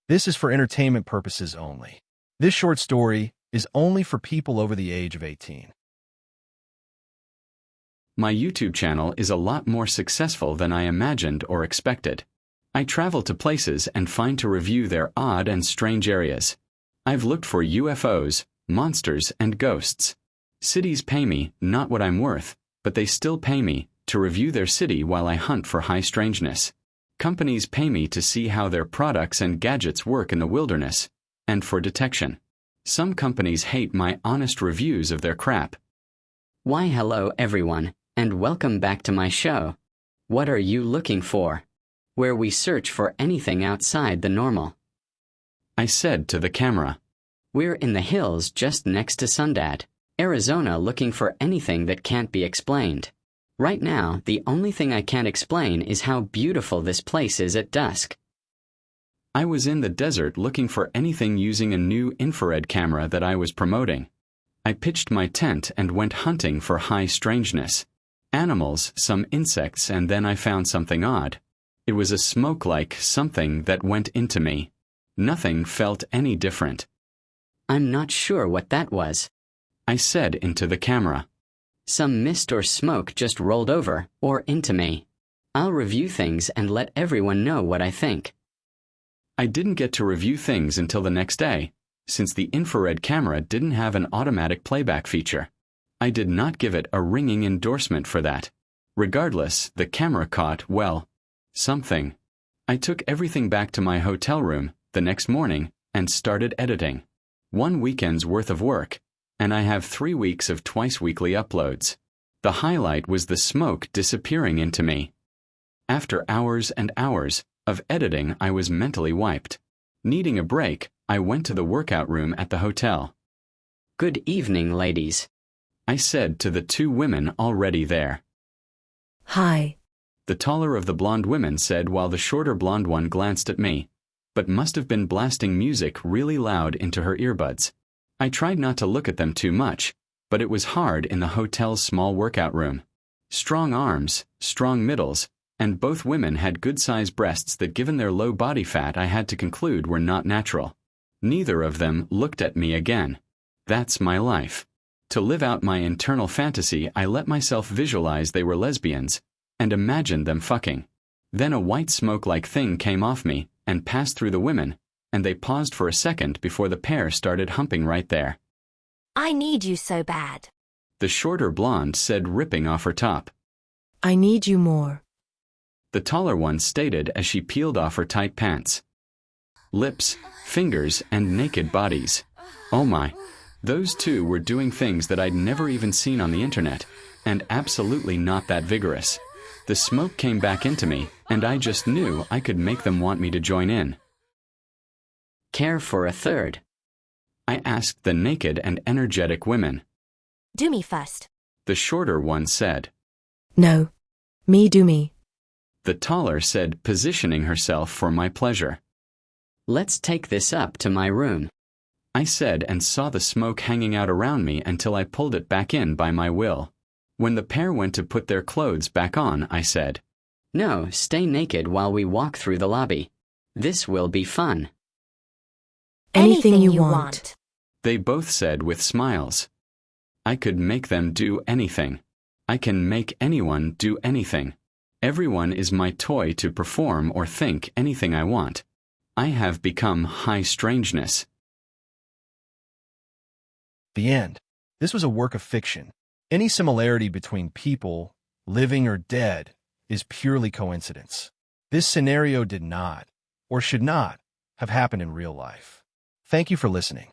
This is for entertainment purposes only. This short story is only for people over the age of 18. My YouTube channel is a lot more successful than I imagined or expected. I travel to places and find to review their odd and strange areas. I've looked for UFOs, monsters, and ghosts. Cities pay me, not what I'm worth, but they still pay me, to review their city while I hunt for high strangeness. Companies pay me to see how their products and gadgets work in the wilderness, and for detection. Some companies hate my honest reviews of their crap. Why hello everyone, and welcome back to my show. What are you looking for? Where we search for anything outside the normal. I said to the camera. We're in the hills just next to Sundad, Arizona, looking for anything that can't be explained. Right now, the only thing I can't explain is how beautiful this place is at dusk. I was in the desert looking for anything using a new infrared camera that I was promoting. I pitched my tent and went hunting for high strangeness. Animals, some insects, and then I found something odd. It was a smoke-like something that went into me. Nothing felt any different. I'm not sure what that was, I said into the camera. Some mist or smoke just rolled over, or into me. I'll review things and let everyone know what I think. I didn't get to review things until the next day, since the infrared camera didn't have an automatic playback feature. I did not give it a ringing endorsement for that. Regardless, the camera caught, well, something. I took everything back to my hotel room the next morning and started editing. 1 weekend's worth of work, and I have 3 weeks of twice-weekly uploads. The highlight was the smoke disappearing into me. After hours and hours of editing, I was mentally wiped. Needing a break, I went to the workout room at the hotel. Good evening, ladies, I said to the 2 women already there. Hi, The taller of the blonde women said while the shorter blonde one glanced at me, but must have been blasting music really loud into her earbuds. I tried not to look at them too much, but it was hard in the hotel's small workout room. Strong arms, strong middles, and both women had good-sized breasts that, given their low body fat, I had to conclude were not natural. Neither of them looked at me again. That's my life. To live out my internal fantasy, I let myself visualize they were lesbians, and imagined them fucking. Then a white smoke-like thing came off me, and passed through the women, and they paused for a second before the pair started humping right there. I need you so bad. The shorter blonde said, ripping off her top. I need you more. The taller one stated as she peeled off her tight pants. Lips, fingers, and naked bodies. Oh my. Those 2 were doing things that I'd never even seen on the internet, and absolutely not that vigorous. The smoke came back into me, and I just knew I could make them want me to join in. care for a third. I asked the naked and energetic women. Do me first. The shorter one said. No. Me do me. The taller said, positioning herself for my pleasure. Let's take this up to my room, I said, and saw the smoke hanging out around me until I pulled it back in by my will. When the pair went to put their clothes back on, I said, No, stay naked while we walk through the lobby. This will be fun. Anything you want. They both said with smiles. I could make them do anything. I can make anyone do anything. Everyone is my toy to perform or think anything I want. I have become high strangeness. The end. This was a work of fiction. Any similarity between people, living or dead, is purely coincidence. This scenario did not, or should not, have happened in real life. Thank you for listening.